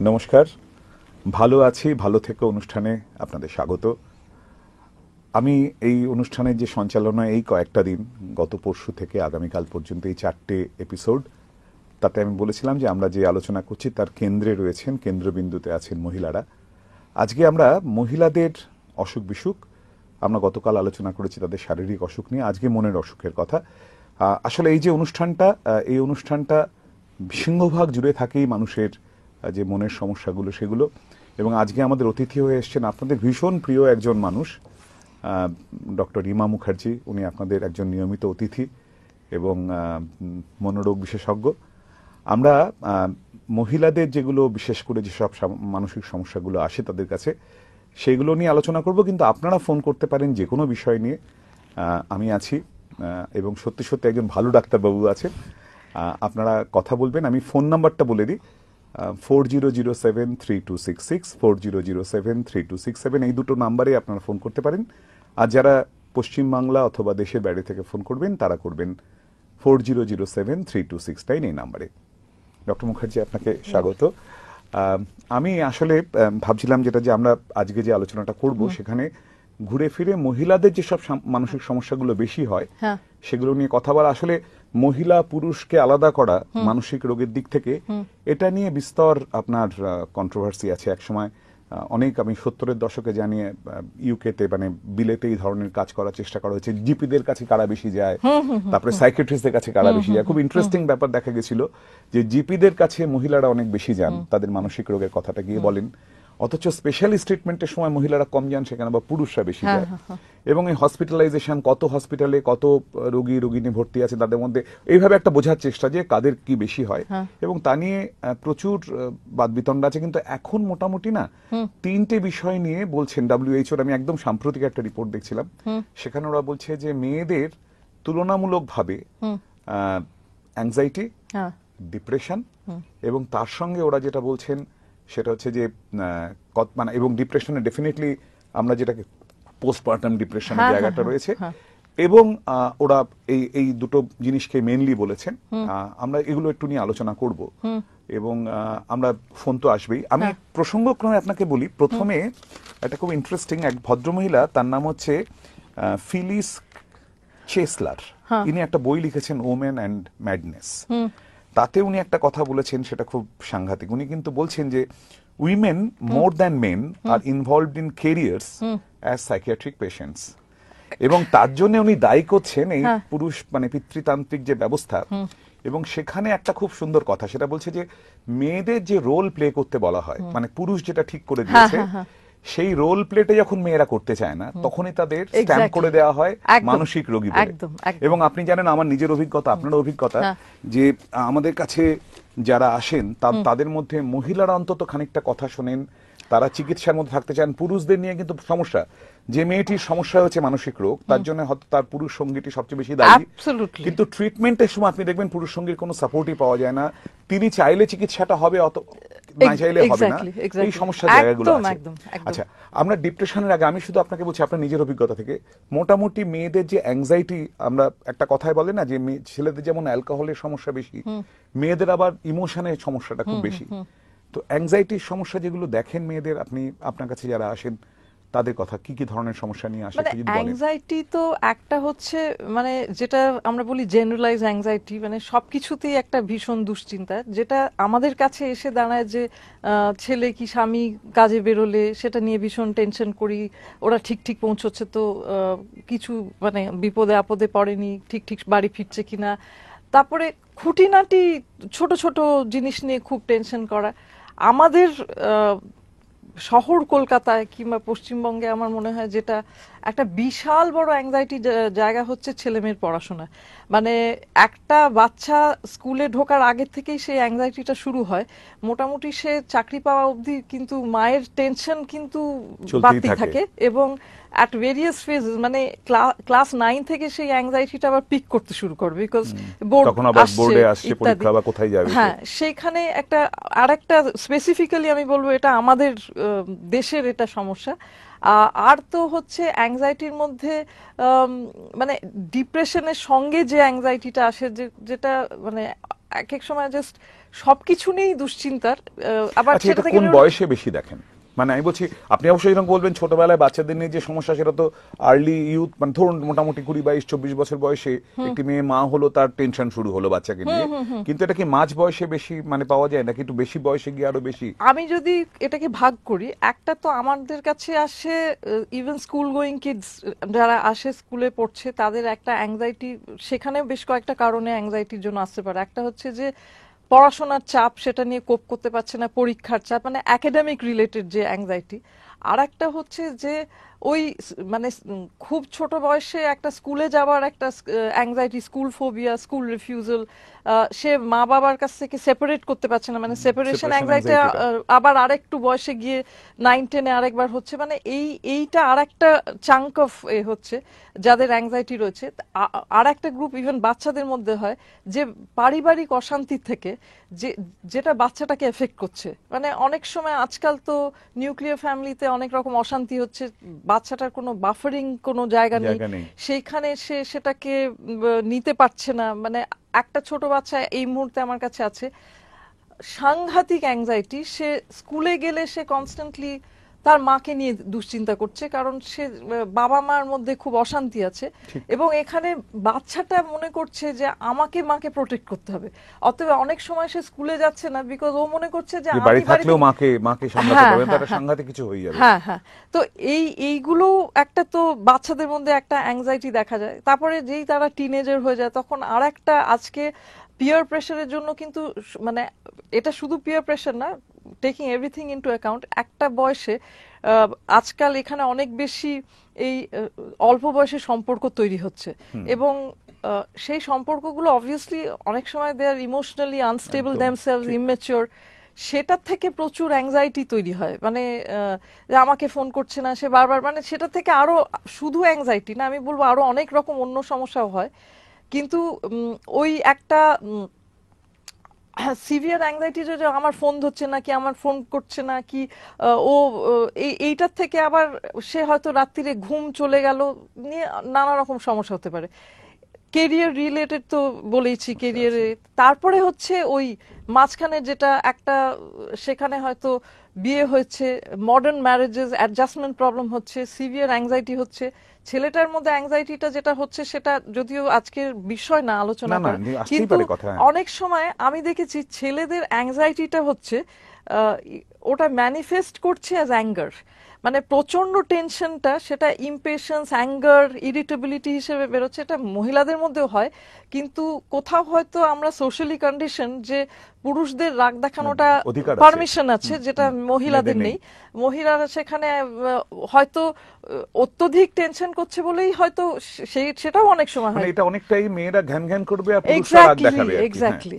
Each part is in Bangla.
নমস্কার, ভালো আছি, ভালো থেকে অনুষ্ঠানে আপনাদের স্বাগত। আমি এই অনুষ্ঠানের যে সঞ্চালনা এই কয়েকটা দিন, গত পরশু থেকে আগামীকাল পর্যন্ত এই 4টে এপিসোড, তাতে আমি বলেছিলাম যে আমরা যে আলোচনা করছি তার কেন্দ্রে রয়েছেন, কেন্দ্রবিন্দুতে আছেন মহিলারা। আজকে আমরা মহিলাদের অসুখ বিসুখ, আমরা গতকাল আলোচনা করেছি তাদের শারীরিক অসুখ নিয়ে, আজকে মনের অসুখের কথা। আসলে এই যে এই অনুষ্ঠানটা সিংহভাগ জুড়ে থাকেই মানুষের যে মনের সমস্যাগুলো সেগুলো। এবং আজকে আমাদের অতিথি হয়ে এসছেন আপনাদের ভীষণ প্রিয় একজন মানুষ, ডক্টর রিমা মুখার্জি। উনি আপনাদের একজন নিয়মিত অতিথি এবং মনোরোগ বিশেষজ্ঞ। আমরা মহিলাদের যেগুলো বিশেষ করে যেসব মানসিক সমস্যাগুলো আসে তাদের কাছে, সেগুলো নিয়ে আলোচনা করব। কিন্তু আপনারা ফোন করতে পারেন যে কোনো বিষয় নিয়ে। আমি আছি এবং সত্যি সত্যি একজন ভালো ডাক্তারবাবু আছেন, আপনারা কথা বলবেন। আমি ফোন নাম্বারটা বলে দিই, 40073266, 40073267, এই দুটো নাম্বারে আপনারা ফোন করতে পারেন। আর যারা পশ্চিমবাংলা অথবা দেশের বাইরে থেকে ফোন করবেন তারা করবেন 40073269, এই নাম্বারে। ডক্টর মুখার্জি, আপনাকে স্বাগত। আমি আসলে ভাবছিলাম যেটা যে আমরা আজকে যে আলোচনাটা করব সেখানে ঘুরে ফিরে মহিলাদের যেসব মানসিক সমস্যাগুলো বেশি হয় সেগুলো নিয়ে কথা বলা। আসলে মহিলা পুরুষকে আলাদা করা মানসিক রোগের দিক থেকে, এটা নিয়ে বিস্তর আপনার কন্ট্রোভার্সি আছে। একসময় অনেক, আমি 70-এর দশকে জানিয়ে ইউকেতে মানে বিলেতে এই ধরনের কাজ করার চেষ্টা করা হয়েছে। জিপিদের কাছে কারা বেশি যায়, তারপরে সাইকিয়াট্রিস্টদের কাছে কারা বেশি যায়। খুব ইন্টারেস্টিং ব্যাপার দেখা গেছিল যে জিপিদের কাছে মহিলারা অনেক বেশি যান, তাদের মানসিক রোগের কথাটা গিয়ে বলেন, অথচ স্পেশালিস্ট ট্রিটমেন্টের সময় মহিলারা কম যান, সেখানে বা পুরুষরা বেশি যায়। এবং এই হসপিটালাইজেশন, কত হসপিটালে কত রোগিনী ভর্তি আছে, তাদের মধ্যে এইভাবে একটা বোঝার চেষ্টা যে কাদের কি বেশি হয়, এবং তা নিয়ে প্রচুর বাদবিতণ্ড আছে। কিন্তু এখন মোটামুটি না 3টে বিষয় নিয়ে বলছেন WHO। আমি একদম সাম্প্রতিক একটা রিপোর্ট দেখছিলাম, সেখানে ওরা বলছে যে মেয়েদের তুলনামূলকভাবে অ্যাংজাইটি, ডিপ্রেশন, এবং তার সঙ্গে ওরা যেটা বলছেন সেটা হচ্ছে যে মানে, এবং ডিপ্রেশনে ডেফিনেটলি আমরা যেটাকে পোস্টপার্টাম ডিপ্রেশনের জায়গাটা রয়েছে, এবং ওরা এই দুটো জিনিসকে মেনলি বলেছেন। আমরা এগুলো একটু নিয়ে আলোচনা করব, এবং আমরা ফোন তো আসবেই। আমি প্রসঙ্গক্রমে আপনাকে বলি, প্রথমে একটা খুব ইন্টারেস্টিং এক ভদ্রমহিলা, তার নাম হচ্ছে ফিলিস চেসলার। ইনি একটা বই লিখেছেন, ওমেন অ্যান্ড ম্যাডনেস। তাতে উনি একটা কথা বলেছেন, সেটা খুব সাংঘাতিক। উনি কিন্তু বলছেন যে women more than men are involved in careers as psychiatric patients, এবং তার জন্য উনি দায়ী করছেন এই পুরুষ মানে পিতৃতান্ত্রিক যে ব্যবস্থা। এবং সেখানে একটা খুব সুন্দর কথা, সেটা বলছে যে মেয়েদের যে রোল প্লে করতে বলা হয়, মানে পুরুষ যেটা ঠিক করে দিয়েছে, সেই রোল প্লেটে যখন মেয়েরা করতে চায় না, তখনই তাদের স্ট্যাম্প করে দেওয়া হয় মানসিক রোগী বলে। এবং আপনি জানেন, আমার নিজের অভিজ্ঞতা, আপনার অভিজ্ঞতা, যে আমাদের কাছে যারা আসেন তাদের মধ্যে মহিলারা অন্তত খানিকটা কথা শোনেন, তারা চিকিৎসার মধ্যে থাকতে চান। পুরুষদের নিয়ে কিন্তু সমস্যা, যে মেয়েটির সমস্যা হচ্ছে মানসিক রোগ, তার জন্য হয়তো তার পুরুষ সঙ্গীটি সবচেয়ে বেশি দায়ী। কিন্তু ট্রিটমেন্টের সময় আপনি দেখবেন পুরুষ সঙ্গীর কোনো সাপোর্টই পাওয়া যায় না। তিনি চাইলে চিকিৎসাটা হবে, অত না চাইলে হবে না। এই সমস্যার জায়গাগুলো আছে। আচ্ছা, আমরা ডিপ্রেশনের আগে আমি শুধু আপনাকে বলছি আপনার নিজের অভিজ্ঞতা থেকে, মোটামুটি মেয়েদের যে অ্যাংজাইটি, আমরা একটা কথায় বলে না যে ছেলেদের যেমন অ্যালকোহলের সমস্যা বেশি, মেয়েদের আবার ইমোশনের সমস্যাটা খুব বেশি। তো অ্যাংজাইটির সমস্যা যেগুলো দেখেন মেয়েদের, আপনি আপনার কাছে যারা আসেন তাদের কথা, কি কি ধরনের সমস্যা নিয়ে আসে? অ্যাংজাইটি তো একটা হচ্ছে, মানে যেটা আমরা বলি জেনারেলাইজ অ্যাংজাইটি, মানে সবকিছুতেই একটা ভীষণ দুশ্চিন্তা, যেটা আমাদের কাছে এসে দাঁড়ায় যে ছেলে কি স্বামী কাজে বেরোলে সেটা নিয়ে ভীষণ টেনশন করি, ওরা ঠিক ঠিক পৌঁছচ্ছে তো, কিছু মানে বিপদে আপদে পড়েনি, ঠিক ঠিক বাড়ি ফিরছে কিনা। তারপরে খুঁটিনাটি ছোট ছোট জিনিস নিয়ে খুব টেনশন করা। আমাদের শহর কলকাতায় কিংবা পশ্চিমবঙ্গে আমার মনে হয় যেটা একটা বিশাল বড় অ্যাংজাইটি জায়গা হচ্ছে ছেলেমেয়ের পড়াশোনা। মানে একটা বাচ্চা স্কুলে ঢোকার আগে থেকেই সেই অ্যাংজাইটিটা শুরু হয়, মোটামুটি সে চাকরি পাওয়া অবধি কিন্তু মায়ের টেনশন কিন্তু চলতেই বাড়তেই থাকে। থাকে। এবং অ্যাট ভেরিয়াস ফেজ, মানে ক্লাস 9 থেকে সেই অ্যাংজাইটিটা আবার পিক করতে শুরু করবে, বিকজ বোর্ড তখন আবার আসছে বোর্ডে আসছে ইত্যাদি। পরীক্ষা বা কোথায় যাবে সে। হ্যাঁ, সেইখানে একটা আরেকটা স্পেসিফিক্যালি আমি বলবো এটা আমাদের দেশের এটা সমস্যা। আর তো হচ্ছে অ্যাংজাইটির মধ্যে মানে ডিপ্রেশনের সঙ্গে যে অ্যাংজাইটিটা আসে, যেটা মানে এক এক সময় জাস্ট সবকিছু নিয়েই দুশ্চিন্তার, আবার আচ্ছা, সেটা এটা থেকে কোন বয়সে বেশি দেখেন? মানে আমি বলছি, আপনি অবশ্যই এরকম বলবেন ছোটবেলায় বাচ্চাদের নিয়ে যে সমস্যা সেটা তো আর্লি ইউথ, মানে ধরুন মোটামুটি 20-22-24 বছর বয়সে একটি মেয়ে মা হলো, তার টেনশন শুরু হলো বাচ্চাকে নিয়ে। কিন্তু এটা কি মাঝ বয়সে বেশি মানে পাওয়া যায় নাকি একটু বেশি বয়সে গিয়ে আরো বেশি? আমি যদি এটাকে ভাগ করি, একটা তো আমাদের কাছে আসে ইভেন স্কুল গোয়িং কিডস যারা আসে স্কুলে পড়ছে তাদের একটা অ্যাংজাইটি, সেখানে বেশ কয়েকটা কারণে অ্যাংজাইটির জন্য আসতে পারে। একটা হচ্ছে যে পড়াশোনার চাপ, সেটা নিয়ে কোপ করতে পারছে না, পরীক্ষার চাপ, মানে একাডেমিক রিলেটেড যে অ্যাংজাইটি। আর একটা হচ্ছে যে ওই মানে খুব ছোট বয়সে একটা স্কুলে যাওয়ার একটা anxiety, school phobia, school refusal, সে মা বাবার কাছ থেকে সেপারেট করতে পারছে না, মানে সেপারেশন Separation অ্যাংজাইটি। anxiety-টা। আবার আরেকটু বয়সে গিয়ে 9-10-এ আরেকবার হচ্ছে, মানে এইটা আরেকটা চাঙ্ক অফ হচ্ছে যাদের অ্যাংজাইটি রয়েছে। আর একটা গ্রুপ ইভেন বাচ্চাদের মধ্যে হয় যে পারিবারিক অশান্তি থেকে যেটা বাচ্চাটাকে এফেক্ট করছে। মানে অনেক সময় আজকাল তো নিউক্লিয়ার ফ্যামিলিতে অনেক রকম অশান্তি হচ্ছে, বাচ্চাটার কোনো বাফারিং কোনো জায়গা নেই, জায়গা নেই। সেইখানে সে সেটাকে নিতে পারছে না। মানে একটা ছোট বাচ্চা এই মুহূর্তে আমার কাছে আছে, সাংঘাতিক অ্যাংজাইটি, সে স্কুলে গেলে সে কনস্ট্যান্টলি তার মাকে নিয়ে দুশ্চিন্তা করছে, কারণ সে বাবা মার মধ্যে খুব অশান্তি আছে। এবং এখানে বাচ্চাটা মনে করছে যে আমাকে মাকে প্রোটেক্ট করতে হবে, অতএব অনেক সময় সে স্কুলে যাচ্ছে না, বিকজ ও মনে করছে যে যে আমি বাড়ি থাকলেও বাড়িতে মাকে সামলাতে হ্যাঁ, পারবেন, হ্যাঁ, তারা হ্যাঁ, সাংঘাতিক কিছু হয়ে যাবে। হ্যাঁ, হ্যাঁ। তো এইগুলো একটা তো বাচ্চাদের মধ্যে একটা অ্যাংজাইটি দেখা যায়। তারপরে যেই তারা টিনেজার হয়ে যায় তখন আর একটা, আজকে পিয়ার প্রেশারের জন্য কিন্তু মানে এটা শুধু পিয়ার প্রেশার না, টেকিং এভরিথিং ইনটু অ্যাকাউন্ট, একটা বয়সে আজকাল এখানে অনেক বেশি এই অল্প বয়সে সম্পর্ক তৈরি হচ্ছে। এবং সেই সম্পর্কগুলো অবভিয়াসলি অনেক সময় দে আর ইমোশনালি আনস্টেবল একদম দেমসেলভস, ঠিক। ইমেচিওর। সেটার থেকে প্রচুর অ্যাংজাইটি তৈরি হয়, মানে যে আমাকে ফোন করছে না সে বারবার, মানে সেটা থেকে আরো শুধু অ্যাংজাইটি না, আমি বলবো আরো অনেক রকম অন্য সমস্যাও হয়। কিন্তু ওই একটা সিভিয়ার অ্যাংজাইটি, যে আমার ফোন ধরছে না, কি আমার ফোন করছে না, কি ও এইটার থেকে আবার সে হয়তো রাত্রিরে ঘুম চলে গেল নিয়ে নানা রকম সমস্যা হতে পারে। কেরিয়ার রিলেটেড তো বলেইছি, কেরিয়ারে তারপরে হচ্ছে ওই মাঝখানে যেটা একটা, সেখানে হয়তো বিয়ে হয়েছে, মডার্ন ম্যারেজেস, অ্যাডজাস্টমেন্ট প্রবলেম হচ্ছে, সিভিয়ার অ্যাংজাইটি হচ্ছে। ছেলেটার মধ্যে অ্যাংজাইটিটা যেটা হচ্ছে সেটা যদিও আজকের বিষয় না আলোচনা না না, করা, আসতেই কিন্তু পারে কথা। অনেক সময় আমি দেখেছি ছেলেদের অ্যাংজাইটিটা হচ্ছে ওটা ম্যানিফেস্ট করছে অ্যাজ অ্যাঙ্গার, মানে প্রচন্ড টেনশনটা সেটা ইমপেশেন্স, অ্যাঙ্গার, ইরিটেবিলিটি হিসেবে বেরোচ্ছে। এটা মহিলাদের মধ্যেও হয়, কিন্তু কোথাও হয়তো আমরা সোশ্যালি কন্ডিশন যে পুরুষদের রাগ দেখানোটা অধিকার আছে। পারমিশন আছে, যেটা মহিলাদের মেয়েদের নেই। নেই। মহিলারা সেখানে হয়তো অত্যধিক টেনশন করছে বলেই হয়তো সেটাও অনেক সময় মানে হয়। এটা অনেকটাই মেয়েরা ঘ্যান ঘ্যান করবে আর পুরুষরা রাগ দেখাবে আর কি। এক্স্যাক্টলি,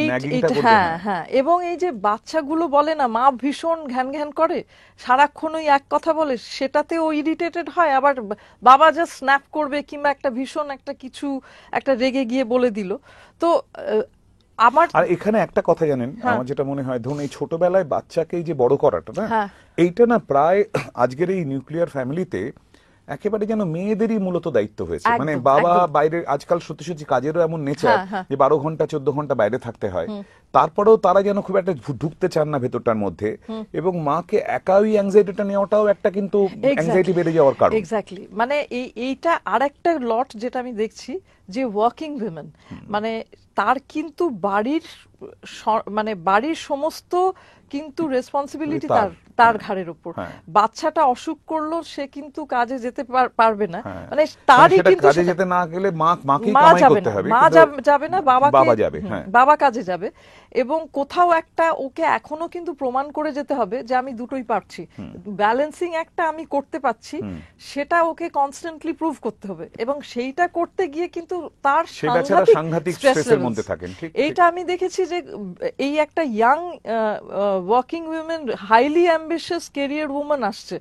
ন্যাগিংটা করবে। হ্যাঁ, হ্যাঁ। এবং এই যে বাচ্চাগুলো বলে না মা ভীষণ ঘ্যান ঘ্যান করে, সারাক্ষণ ওই এক কথা বলে, সেটাতে ও ইরিটেটেড হয়, আবার বাবা জাস্ট স্ন্যাপ করবে কিংবা একটা ভীষণ একটা কিছু একটা রেগে গিয়ে বলে দিল। তো আমার আর এখানে একটা কথা জানেন, আমার যেটা মনে হয়, ধরুন এই ছোটবেলায় বাচ্চাকে এই যে বড় করাটা না, হ্যাঁ, এইটা না প্রায় আজকের এই নিউক্লিয়ার ফ্যামিলিতে একেবারে যেন মেয়েদেরই মূলত দায়িত্ব হয়েছে। একদম, মানে বাবা একদম। বাইরে, আজকাল সত্যি সত্যি কাজেরও এমন নেচার হ্যাঁ, হ্যাঁ। যে 12 ঘন্টা 14 ঘন্টা বাইরে থাকতে হয়, তারপরেও তারা যেন খুব একটা ঢুকতে চান না ভেতরটার মধ্যে, এবং মাকে একা ওই অ্যাংজাইটিটা নেওয়াটাও একটা কিন্তু অ্যাংজাইটি বেড়ে যাওয়ার কারণ। এক্স্যাক্টলি, মানে এইটা আরেকটা লট যেটা আমি দেখছি যে ওয়ার্কিং উইমেন, মানে তার কিন্তু মানে বাড়ির সমস্ত কিন্তু রেসপন্সিবিলিটি তার, তার ঘাড়ের উপর। হ্যাঁ। বাচ্চাটা অসুখ করলো, সে কিন্তু কাজে যেতে পারবে না, হ্যাঁ। মানে তারই সেটা কিন্তু কাজে যেতে না গেলে মাকেই মা কামাই যাবে করতে না, হবে, মা কিন্তু যাবে না, বাবা যাবে। হ্যাঁ, বাবা কাজে যাবে। এবং কোথাও একটা ওকে এখনো কিন্তু প্রমাণ করে যেতে হবে যে আমি দুটোই পারছি, ব্যালেন্সিং একটা আমি করতে পারছি, সেটা ওকে কনস্ট্যান্টলি প্রুভ করতে হবে। এবং সেইটা করতে গিয়ে কিন্তু তার সে বেচারা সাংঘাতিক স্ট্রেসের মধ্যে থাকেন। ঠিক, এইটা আমি দেখেছি যে এই একটা young working women, highly ambitious career women আসছে,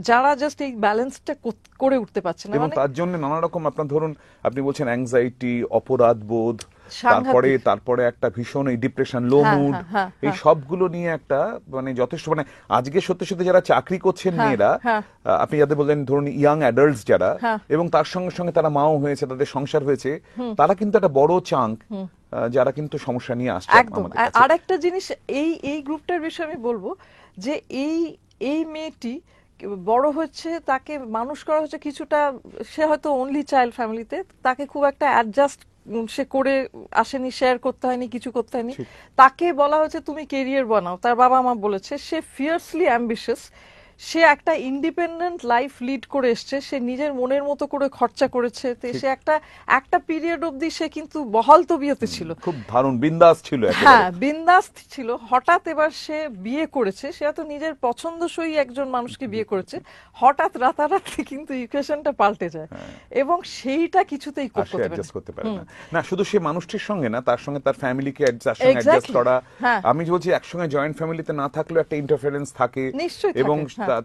যারা জাস্ট এই ব্যালেন্সটা করে উঠতে পারছে না। এবং মানে তার জন্য নানা রকম, আপনার ধরুন আপনি বলছেন অ্যাংজাইটি, অপরাধ বোধ, সাংঘাতিক। তারপরে একটা ভীষণ এই ডিপ্রেশন, লো হ্যাঁ, মুড, হ্যাঁ, এই সবগুলো নিয়ে একটা মানে যথেষ্ট, মানে আজকে সত্যি সত্যি যারা চাকরি করছেন মেয়েরা, আপনি যাদের বললেন ধরুন ইয়াং অ্যাডাল্টস যারা, এবং তার সঙ্গে সঙ্গে তারা মাও হয়েছে, তাদের সংসার হয়েছে, তারা কিন্তু একটা বড় চাঙ্ক যারা কিন্তু সমস্যা নিয়ে আসছে একদম। আমাদের কাছে। আর একটা জিনিস এই গ্রুপটার বিষয়ে আমি বলবো যে এই মেয়েটি বড় হচ্ছে, তাকে মানুষ করা হচ্ছে কিছুটা, সে হয়তো অনলি চাইল্ড ফ্যামিলিতে, তাকে খুব একটা অ্যাডজাস্ট সে করে আসেনি, শেয়ার করতে হয়নি, কিছু করতে হয়নি। তাকে বলা হয়েছে তুমি কেরিয়ার বানাও, তার বাবা মা বলেছে। সে ফিয়ার্সলি অ্যাম্বিশিয়াস, সে একটা ইন্ডিপেন্ডেন্ট লাইফ লিড করে এসছে, সে নিজের মনের মতো করে খরচা করেছে। তো সে একটা পিরিয়ড অবধি সে কিন্তু বহাল তবিয়তে ছিল, খুব দারুণ বিন্দাস ছিল, হ্যাঁ বিন্দাস ছিল। হঠাৎ এবার সে বিয়ে করেছে, সে হয়তো নিজের পছন্দসই একজন মানুষকে বিয়ে করেছে, হঠাৎ রাতারাতি কিন্তু ইকুয়েশনটা পাল্টে যায়, এবং সেইটা কিছুতেই করতে পারে না। না শুধু সে মানুষটির সঙ্গে না, তার সঙ্গে তার ফ্যামিলিকে অ্যাডজাস্ট করা। আমি বলছি একসঙ্গে জয়েন্ট ফ্যামিলিতে না থাকলেও একটা ইন্টারফারেন্স থাকে, এবং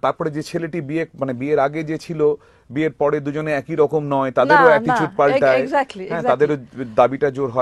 তারপরে যে ছেলেটি বিয়ের আগে যে ছিল, বিয়ের পরে দুজনে একই রকম নয়, তাদেরও অ্যাটিটিউড পাল্টায়, তাদেরও দাবিটা জোর হয়।